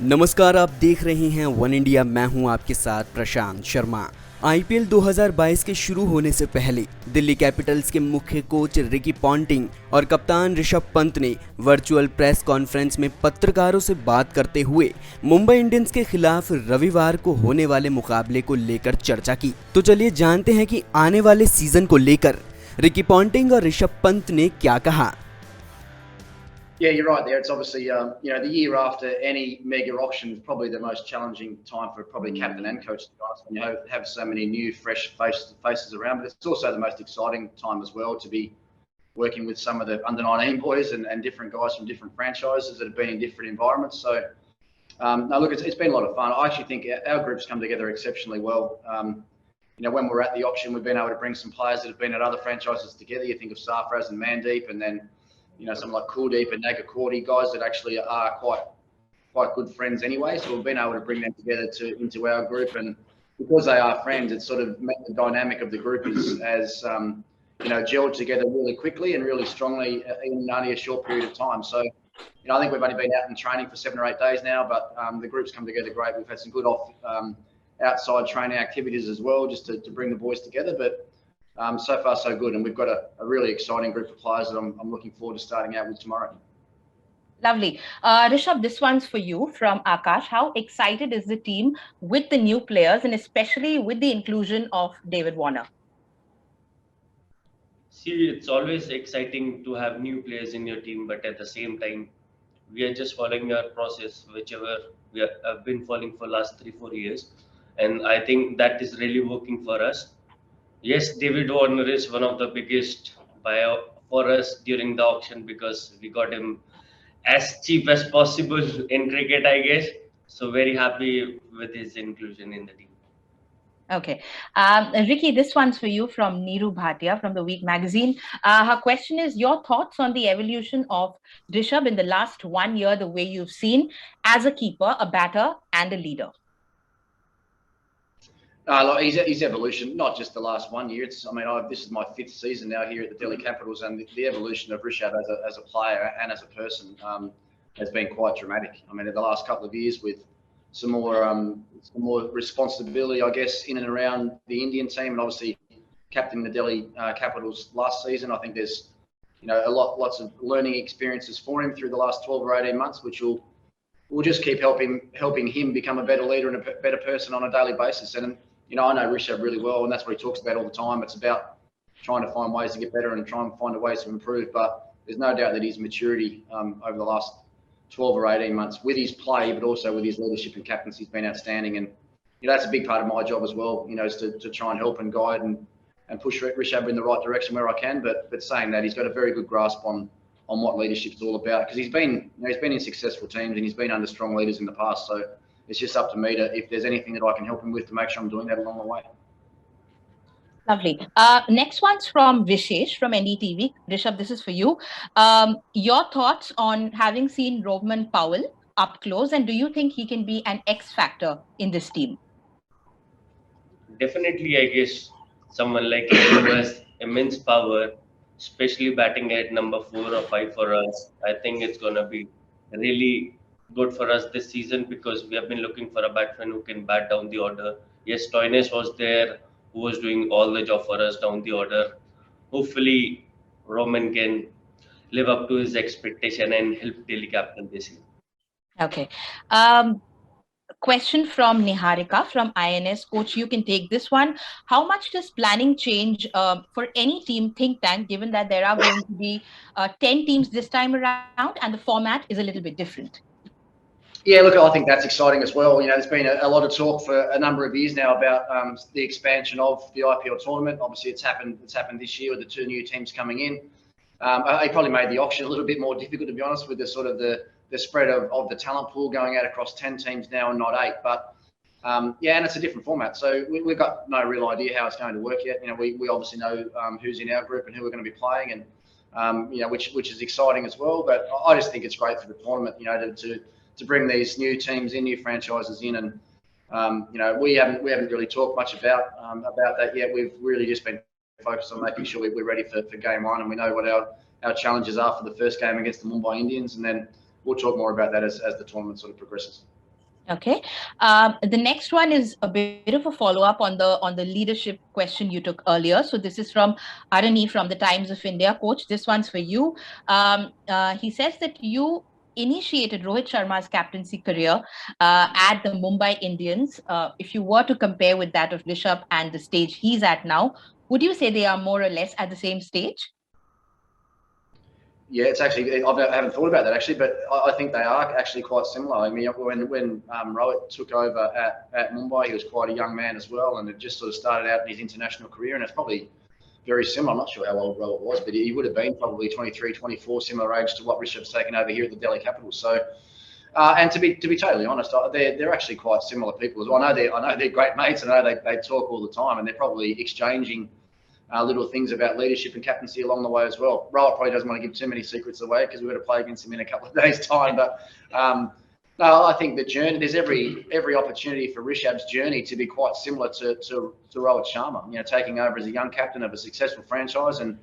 नमस्कार, आप देख रहे हैं वन इंडिया। मैं हूं आपके साथ प्रशांत शर्मा। आईपीएल 2022 के शुरू होने से पहले दिल्ली कैपिटल्स के मुख्य कोच रिकी पॉन्टिंग और कप्तान ऋषभ पंत ने वर्चुअल प्रेस कॉन्फ्रेंस में पत्रकारों से बात करते हुए मुंबई इंडियंस के खिलाफ रविवार को होने वाले मुकाबले को लेकर चर्चा की। तो चलिए जानते हैं कि आने वाले सीजन को लेकर रिकी पॉन्टिंग और ऋषभ पंत ने क्या कहा। Yeah, you're right there. It's obviously, the year after any mega auction is probably the most challenging time for probably captain and coach, to be honest, when you have so many new, fresh faces around. But it's also the most exciting time as well to be working with some of the under-19 boys and different guys from different franchises that have been in different environments. So, no, look, it's been a lot of fun. I actually think our group's come together exceptionally well. When we're at the auction, we've been able to bring some players that have been at other franchises together. You think of Sarfraz and Mandeep, and then someone like Kuldeep and Nagakordi, guys that actually are quite good friends anyway. So we've been able to bring them together into our group, and because they are friends, it's sort of made the dynamic of the group as gelled together really quickly and really strongly in only a short period of time. So I think we've only been out in training for 7 or 8 days now, but the group's come together great. We've had some good outside training activities as well, just to bring the boys together. But so far so good, and we've got a really exciting group of players that I'm looking forward to starting out with tomorrow. Lovely. Rishabh, this one's for you from Akash. How excited is the team with the new players and especially with the inclusion of David Warner? See, it's always exciting to have new players in your team, but at the same time, we are just following our process, whichever we have been following for last 3-4 years, and I think that is really working for us. Yes, David Warner is one of the biggest buyout for us during the auction because we got him as cheap as possible in cricket, I guess. So very happy with his inclusion in the team. Okay. Ricky, this one's for you from Neeru Bhatia from The Week magazine. Her question is your thoughts on the evolution of Rishabh in the last 1 year, the way you've seen as a keeper, a batter and a leader. His evolution, not just the last 1 year. This is my 5th season now here at the Delhi Capitals, and the evolution of Rishabh as a player and as a person has been quite dramatic. In the last couple of years, with some more responsibility, I guess, in and around the Indian team, and obviously captaining the Delhi Capitals last season, I think there's lots of learning experiences for him through the last 12 or 18 months, which will just keep helping him become a better leader and a better person on a daily basis. And I know Rishabh really well, and that's what he talks about all the time. It's about trying to find ways to get better and trying to find ways to improve. But there's no doubt that his maturity over the last 12 or 18 months with his play, but also with his leadership and captaincy, has been outstanding. And that's a big part of my job as well, is to try and help and guide and push Rishabh in the right direction where I can. But saying that, he's got a very good grasp on what leadership is all about, because he's been in successful teams and he's been under strong leaders in the past. So it's just up to me if there's anything that I can help him with, to make sure I'm doing that along the way. Lovely. Next one's from Vishesh from NDTV. Rishabh, this is for you. Your thoughts on having seen Roman Powell up close, and do you think he can be an X factor in this team? Definitely, I guess someone like him who has immense power, especially batting at number 4 or 5 for us. I think it's going to be really good for us this season, because we have been looking for a batsman who can bat down the order. Yes, Toynes was there, who was doing all the job for us down the order. Hopefully, Roman can live up to his expectation and help Delhi captain this year. Okay. Question from Niharika from INS. Coach, you can take this one. How much does planning change for any team think tank, given that there are going to be 10 teams this time around and the format is a little bit different? Yeah, look, I think that's exciting as well. There's been a lot of talk for a number of years now about the expansion of the IPL tournament. Obviously, it's happened this year with the 2 new teams coming in. They probably made the auction a little bit more difficult, to be honest, with the sort of the spread of the talent pool going out across 10 teams now and not 8. But and it's a different format. So we've got no real idea how it's going to work yet. We obviously know who's in our group and who we're going to be playing, and which is exciting as well. But I just think it's great for the tournament, to bring these new teams in, new franchises in, and we haven't really talked much about that yet. We've really just been focused on making sure we're ready for game 1, and we know what our challenges are for the first game against the Mumbai Indians, and then we'll talk more about that as the tournament sort of progresses. Okay. The next one is a bit of a follow-up on the leadership question you took earlier. So this is from Arani from the Times of India. Coach, this one's for you. He says that you initiated Rohit Sharma's captaincy career at the Mumbai Indians. If you were to compare with that of Rishabh and the stage he's at now, would you say they are more or less at the same stage? Yeah, it's actually, I haven't thought about that actually, but I think they are actually quite similar. I mean, when Rohit took over at Mumbai, he was quite a young man as well, and it just sort of started out in his international career, and it's probably very similar. I'm not sure how old Rohit was, but he would have been probably 23, 24, similar age to what Rishabh's taken over here at the Delhi Capitals. So, and to be totally honest, they're actually quite similar people as well. I know they're great mates. I know they talk all the time, and they're probably exchanging little things about leadership and captaincy along the way as well. Rohit probably doesn't want to give too many secrets away because we're going to play against him in a couple of days' time. But no, I think the journey, there's every opportunity for Rishabh's journey to be quite similar to Rohit Sharma. You know, taking over as a young captain of a successful franchise and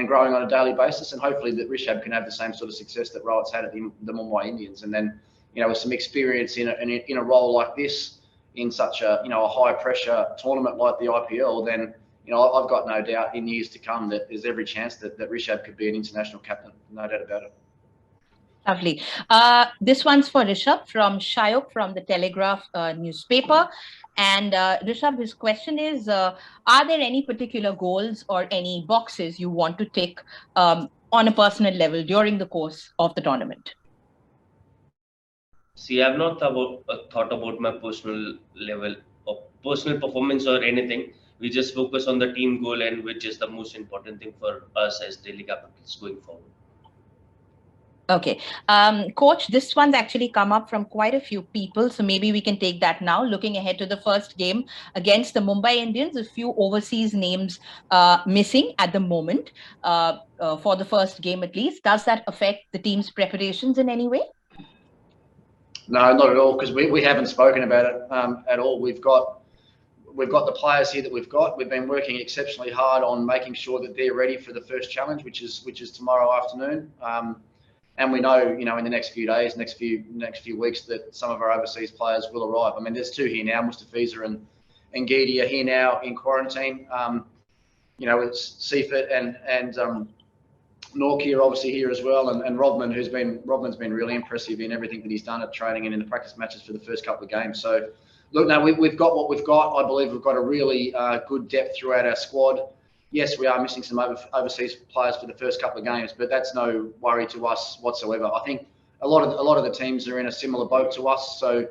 growing on a daily basis, and hopefully that Rishabh can have the same sort of success that Rohit's had at the Mumbai Indians. And then, you know, with some experience in a role like this, in such a a high pressure tournament like the IPL, then I've got no doubt in years to come that there's every chance that Rishabh could be an international captain. No doubt about it. Lovely. This one's for Rishabh from Shayok from the Telegraph newspaper. And Rishabh, his question is, are there any particular goals or any boxes you want to tick on a personal level during the course of the tournament? See, I've not thought about my personal level or personal performance or anything. We just focus on the team goal, and which is the most important thing for us as Delhi Capitals going forward. Okay. Coach, this one's actually come up from quite a few people, so maybe we can take that now. Looking ahead to the first game against the Mumbai Indians, a few overseas names missing at the moment for the first game at least. Does that affect the team's preparations in any way? No, not at all, because we haven't spoken about it at all. We've got the players here that we've got. We've been working exceptionally hard on making sure that they're ready for the first challenge, which is tomorrow afternoon. And we know, in the next few days, next few weeks, that some of our overseas players will arrive. I mean, there's two here now, Mustafiza and Ngidi are here now in quarantine. It's Seifert and Norki are obviously here as well, and Rodman's been really impressive in everything that he's done at training and in the practice matches for the first couple of games. So, look, now we've got what we've got. I believe we've got a really good depth throughout our squad. Yes, we are missing some overseas players for the first couple of games, but that's no worry to us whatsoever. I think a lot of the teams are in a similar boat to us, so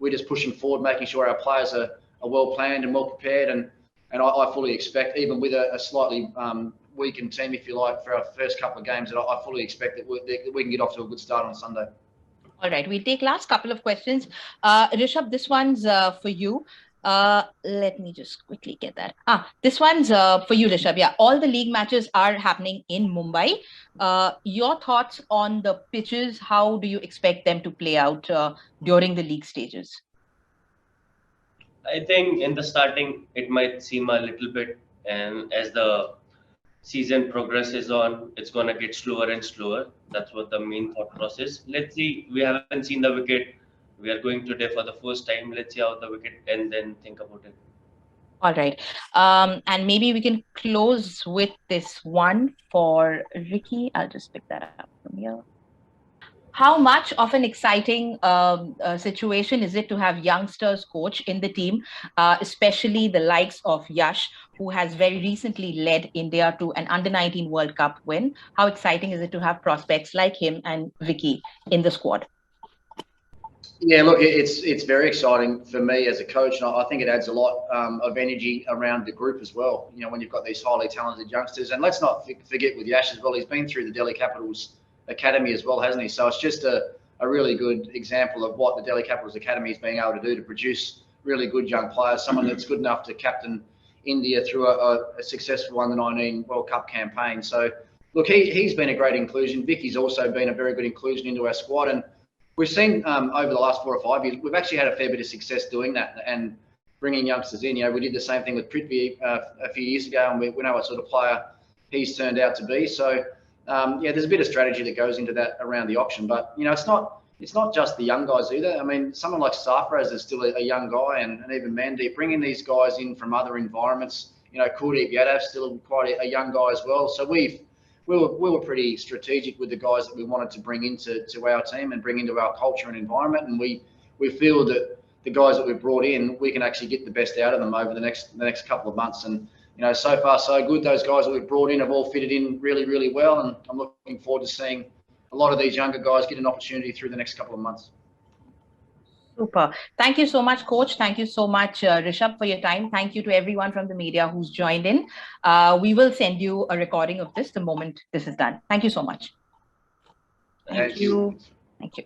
we're just pushing forward, making sure our players are well planned and well prepared. And I fully expect, even with a slightly weakened team, if you like, for our first couple of games, that I fully expect that we can get off to a good start on Sunday. All right, we'll take last couple of questions. Rishabh, this one's for you. Let me just quickly get that. This one's for you, Rishabh. Yeah, all the league matches are happening in Mumbai. Your thoughts on the pitches? How do you expect them to play out during the league stages? I think in the starting, it might seem a little bit, and as the season progresses on, it's going to get slower and slower. That's what the main thought process. Let's see. We haven't seen the wicket. We are going today for the first time. Let's see how the wicket, and then think about it. All right. And maybe we can close with this one for Ricky. I'll just pick that up from here. How much of an exciting situation is it to have youngsters coach in the team, especially the likes of Yash, who has very recently led India to an Under-19 World Cup win? How exciting is it to have prospects like him and Vicky in the squad? Yeah, look, it's very exciting for me as a coach, and I think it adds a lot of energy around the group as well. When you've got these highly talented youngsters, and let's not forget with Yash as well, he's been through the Delhi Capitals Academy as well, hasn't he? So it's just a really good example of what the Delhi Capitals Academy is being able to do to produce really good young players, someone that's good enough to captain India through a successful Under-19 World Cup campaign. So, look, he's been a great inclusion. Vicky's also been a very good inclusion into our squad, and we've seen over the last 4 or 5 years, we've actually had a fair bit of success doing that and bringing youngsters in. We did the same thing with Prithvi a few years ago, and we know what sort of player he's turned out to be. So, there's a bit of strategy that goes into that around the option, but it's not it's not just the young guys either. I mean, someone like Sarfraz is still a young guy, and even Mandeep, bringing these guys in from other environments. Kuldeep Yadav's still quite a young guy as well. So we were pretty strategic with the guys that we wanted to bring into our team and bring into our culture and environment. And we feel that the guys that we've brought in, we can actually get the best out of them over the next couple of months. And so far so good. Those guys that we've brought in have all fitted in really, really well, and I'm looking forward to seeing a lot of these younger guys get an opportunity through the next couple of months. Super. Thank you so much, Coach. Thank you so much, Rishabh, for your time. Thank you to everyone from the media who's joined in. We will send you a recording of this the moment this is done. Thank you so much. Thank you. Thank you.